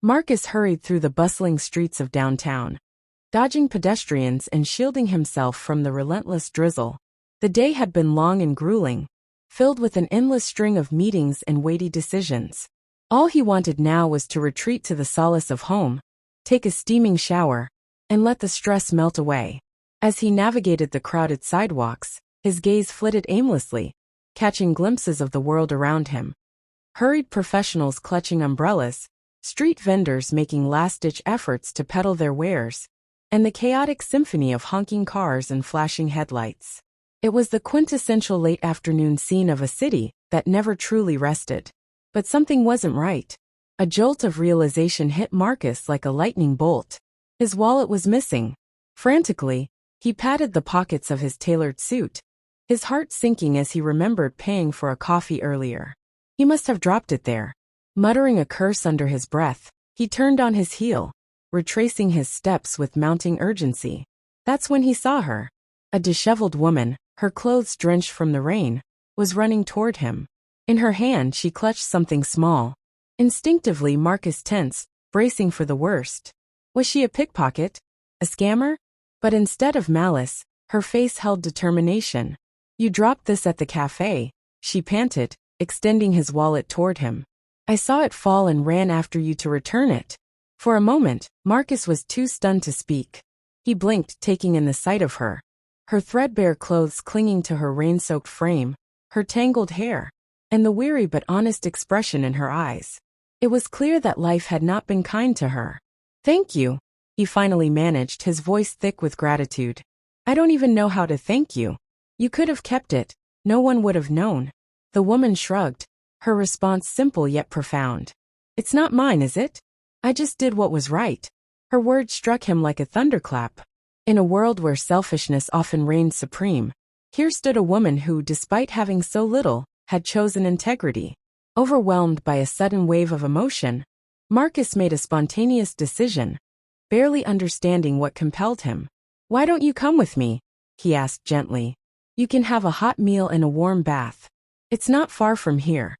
Marcus hurried through the bustling streets of downtown, dodging pedestrians and shielding himself from the relentless drizzle. The day had been long and grueling, filled with an endless string of meetings and weighty decisions. All he wanted now was to retreat to the solace of home, take a steaming shower, and let the stress melt away. As he navigated the crowded sidewalks, his gaze flitted aimlessly, catching glimpses of the world around him. Hurried professionals clutching umbrellas, street vendors making last-ditch efforts to peddle their wares, and the chaotic symphony of honking cars and flashing headlights. It was the quintessential late afternoon scene of a city that never truly rested. But something wasn't right. A jolt of realization hit Marcus like a lightning bolt. His wallet was missing. Frantically, he patted the pockets of his tailored suit, his heart sinking as he remembered paying for a coffee earlier. He must have dropped it there. Muttering a curse under his breath, he turned on his heel, retracing his steps with mounting urgency. That's when he saw her. A disheveled woman, her clothes drenched from the rain, was running toward him. In her hand she clutched something small. Instinctively Marcus tensed, bracing for the worst. Was she a pickpocket? A scammer? But instead of malice, her face held determination. You dropped this at the cafe, she panted, extending his wallet toward him. I saw it fall and ran after you to return it. For a moment, Marcus was too stunned to speak. He blinked, taking in the sight of her. Her threadbare clothes clinging to her rain-soaked frame, her tangled hair, and the weary but honest expression in her eyes. It was clear that life had not been kind to her. Thank you, he finally managed, his voice thick with gratitude. I don't even know how to thank you. You could have kept it. No one would have known. The woman shrugged, her response simple yet profound. It's not mine, is it? I just did what was right. Her words struck him like a thunderclap. In a world where selfishness often reigned supreme, here stood a woman who, despite having so little, had chosen integrity. Overwhelmed by a sudden wave of emotion, Marcus made a spontaneous decision, barely understanding what compelled him. Why don't you come with me? He asked gently. You can have a hot meal and a warm bath. It's not far from here.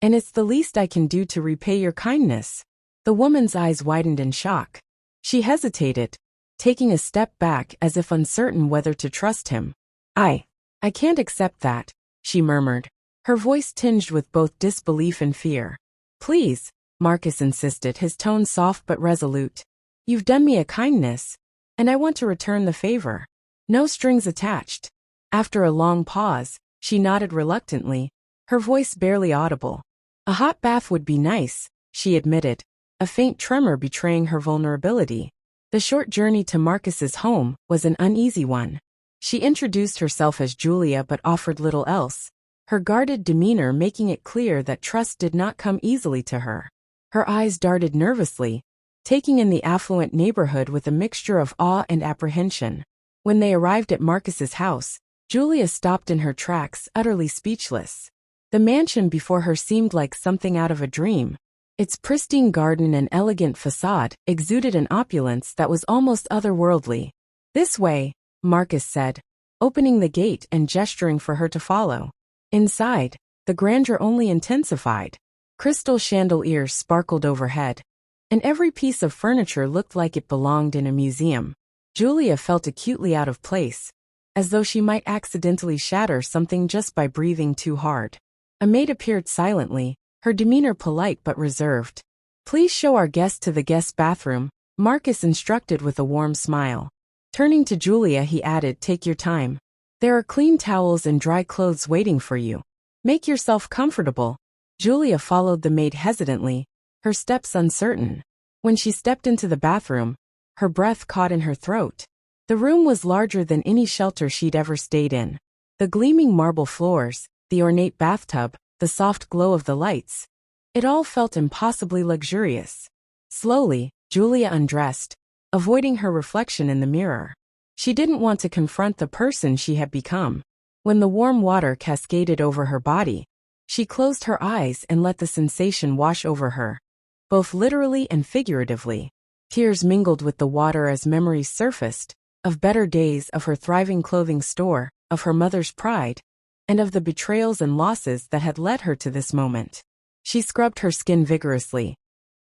And it's the least I can do to repay your kindness. The woman's eyes widened in shock. She hesitated, taking a step back as if uncertain whether to trust him. I can't accept that, she murmured, her voice tinged with both disbelief and fear. Please, Marcus insisted, his tone soft but resolute. You've done me a kindness, and I want to return the favor. No strings attached. After a long pause, she nodded reluctantly, her voice barely audible. A hot bath would be nice, she admitted, a faint tremor betraying her vulnerability. The short journey to Marcus's home was an uneasy one. She introduced herself as Julia but offered little else, her guarded demeanor making it clear that trust did not come easily to her. Her eyes darted nervously, taking in the affluent neighborhood with a mixture of awe and apprehension. When they arrived at Marcus's house, Julia stopped in her tracks, utterly speechless. The mansion before her seemed like something out of a dream. Its pristine garden and elegant facade exuded an opulence that was almost otherworldly. This way, Marcus said, opening the gate and gesturing for her to follow. Inside, the grandeur only intensified. Crystal chandeliers sparkled overhead, and every piece of furniture looked like it belonged in a museum. Julia felt acutely out of place, as though she might accidentally shatter something just by breathing too hard. A maid appeared silently, her demeanor polite but reserved. Please show our guest to the guest bathroom, Marcus instructed with a warm smile. Turning to Julia, he added, take your time. There are clean towels and dry clothes waiting for you. Make yourself comfortable. Julia followed the maid hesitantly, her steps uncertain. When she stepped into the bathroom, her breath caught in her throat. The room was larger than any shelter she'd ever stayed in. The gleaming marble floors, the ornate bathtub, the soft glow of the lights. It all felt impossibly luxurious. Slowly, Julia undressed, avoiding her reflection in the mirror. She didn't want to confront the person she had become. When the warm water cascaded over her body, she closed her eyes and let the sensation wash over her, both literally and figuratively. Tears mingled with the water as memories surfaced, of better days, of her thriving clothing store, of her mother's pride, and of the betrayals and losses that had led her to this moment. She scrubbed her skin vigorously,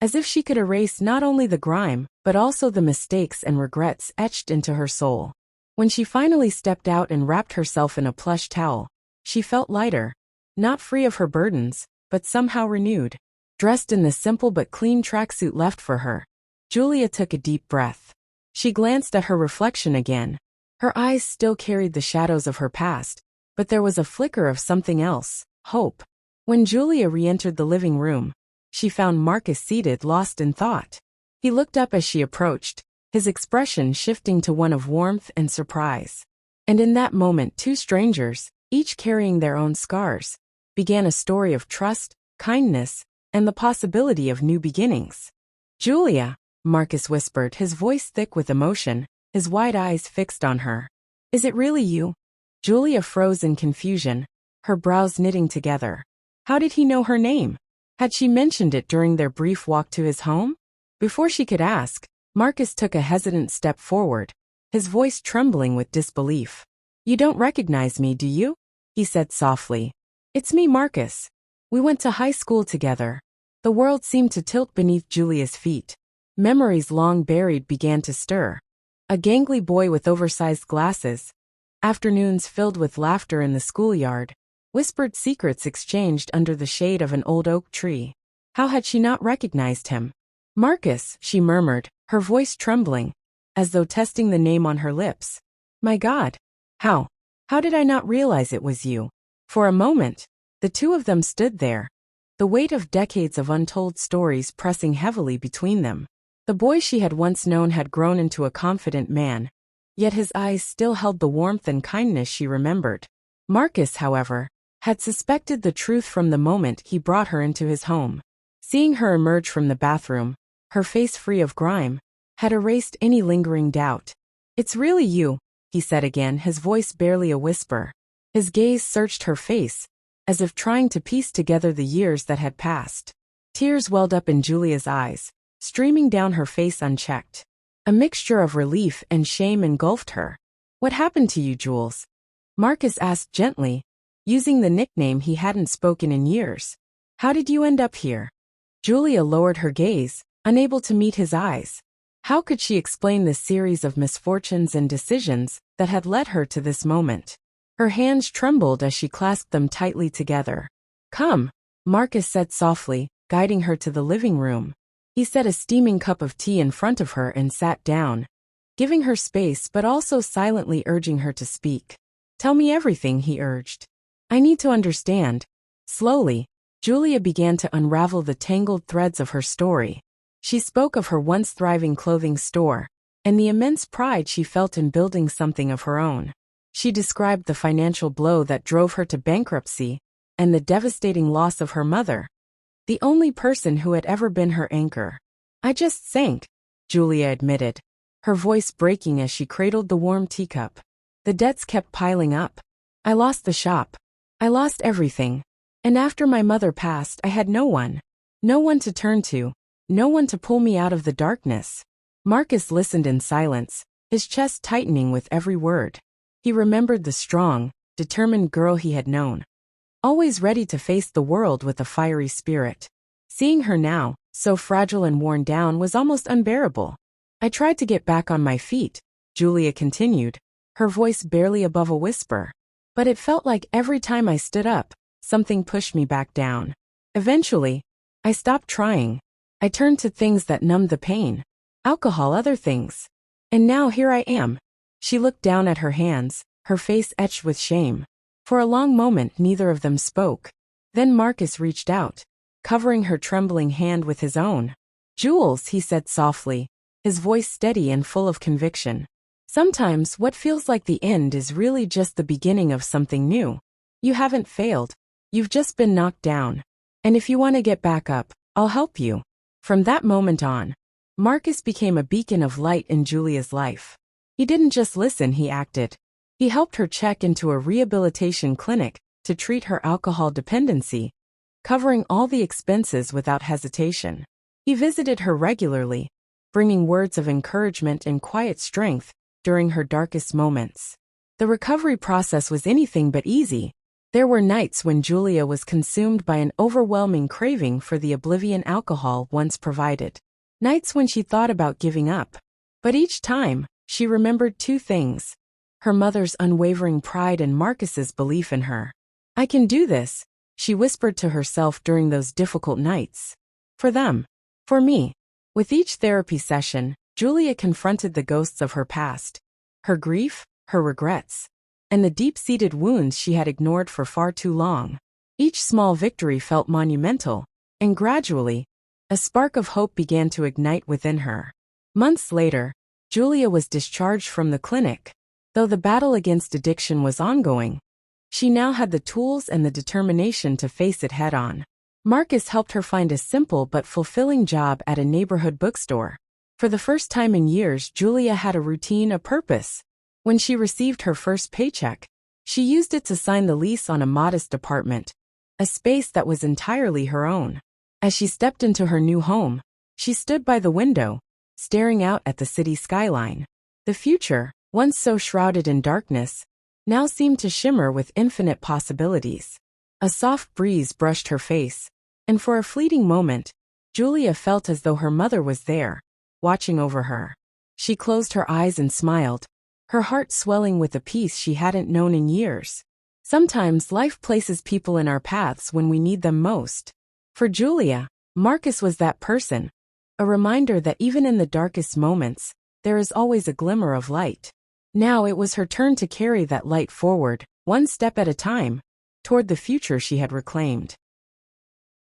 as if she could erase not only the grime, but also the mistakes and regrets etched into her soul. When she finally stepped out and wrapped herself in a plush towel, she felt lighter, not free of her burdens, but somehow renewed. Dressed in the simple but clean tracksuit left for her, Julia took a deep breath. She glanced at her reflection again. Her eyes still carried the shadows of her past, but there was a flicker of something else, hope. When Julia re-entered the living room, she found Marcus seated, lost in thought. He looked up as she approached, his expression shifting to one of warmth and surprise. And in that moment, two strangers, each carrying their own scars, began a story of trust, kindness, and the possibility of new beginnings. "Julia," Marcus whispered, his voice thick with emotion, his wide eyes fixed on her. "Is it really you?" Julia froze in confusion, her brows knitting together. How did he know her name? Had she mentioned it during their brief walk to his home? Before she could ask, Marcus took a hesitant step forward, his voice trembling with disbelief. "You don't recognize me, do you?" he said softly. "It's me, Marcus. We went to high school together." The world seemed to tilt beneath Julia's feet. Memories long buried began to stir. A gangly boy with oversized glasses, afternoons filled with laughter in the schoolyard, whispered secrets exchanged under the shade of an old oak tree. How had she not recognized him? "Marcus," she murmured, her voice trembling, as though testing the name on her lips. "My God. How did I not realize it was you?" For a moment, the two of them stood there, the weight of decades of untold stories pressing heavily between them. The boy she had once known had grown into a confident man, yet his eyes still held the warmth and kindness she remembered. Marcus, however, had suspected the truth from the moment he brought her into his home. Seeing her emerge from the bathroom, her face free of grime, had erased any lingering doubt. "It's really you," he said again, his voice barely a whisper. His gaze searched her face, as if trying to piece together the years that had passed. Tears welled up in Julia's eyes, streaming down her face unchecked. A mixture of relief and shame engulfed her. "What happened to you, Jules?" Marcus asked gently, using the nickname he hadn't spoken in years. "How did you end up here?" Julia lowered her gaze, unable to meet his eyes. How could she explain the series of misfortunes and decisions that had led her to this moment? Her hands trembled as she clasped them tightly together. "Come," Marcus said softly, guiding her to the living room. He set a steaming cup of tea in front of her and sat down, giving her space but also silently urging her to speak. "Tell me everything," he urged. "I need to understand." Slowly, Julia began to unravel the tangled threads of her story. She spoke of her once thriving clothing store, and the immense pride she felt in building something of her own. She described the financial blow that drove her to bankruptcy, and the devastating loss of her mother, the only person who had ever been her anchor. "I just sank," Julia admitted, her voice breaking as she cradled the warm teacup. "The debts kept piling up. I lost the shop. I lost everything. And after my mother passed, I had no one. No one to turn to. No one to pull me out of the darkness." Marcus listened in silence, his chest tightening with every word. He remembered the strong, determined girl he had known, always ready to face the world with a fiery spirit. Seeing her now, so fragile and worn down, was almost unbearable. "I tried to get back on my feet," Julia continued, her voice barely above a whisper. "But it felt like every time I stood up, something pushed me back down. Eventually, I stopped trying. I turned to things that numbed the pain. Alcohol, other things. And now here I am." She looked down at her hands, her face etched with shame. For a long moment neither of them spoke. Then Marcus reached out, covering her trembling hand with his own. "Jules," he said softly, his voice steady and full of conviction. "Sometimes what feels like the end is really just the beginning of something new. You haven't failed. You've just been knocked down. And if you want to get back up, I'll help you." From that moment on, Marcus became a beacon of light in Julia's life. He didn't just listen, he acted. He helped her check into a rehabilitation clinic to treat her alcohol dependency, covering all the expenses without hesitation. He visited her regularly, bringing words of encouragement and quiet strength during her darkest moments. The recovery process was anything but easy. There were nights when Julia was consumed by an overwhelming craving for the oblivion alcohol once provided. Nights when she thought about giving up. But each time, she remembered two things: her mother's unwavering pride and Marcus's belief in her. "I can do this," she whispered to herself during those difficult nights. "For them. For me." With each therapy session, Julia confronted the ghosts of her past, her grief, her regrets, and the deep-seated wounds she had ignored for far too long. Each small victory felt monumental, and gradually, a spark of hope began to ignite within her. Months later, Julia was discharged from the clinic. Though the battle against addiction was ongoing, she now had the tools and the determination to face it head-on. Marcus helped her find a simple but fulfilling job at a neighborhood bookstore. For the first time in years, Julia had a routine, a purpose. When she received her first paycheck, she used it to sign the lease on a modest apartment, a space that was entirely her own. As she stepped into her new home, she stood by the window, staring out at the city skyline. The future, once so shrouded in darkness, now seemed to shimmer with infinite possibilities. A soft breeze brushed her face, and for a fleeting moment, Julia felt as though her mother was there, watching over her. She closed her eyes and smiled, her heart swelling with a peace she hadn't known in years. Sometimes life places people in our paths when we need them most. For Julia, Marcus was that person, a reminder that even in the darkest moments, there is always a glimmer of light. Now it was her turn to carry that light forward, one step at a time, toward the future she had reclaimed.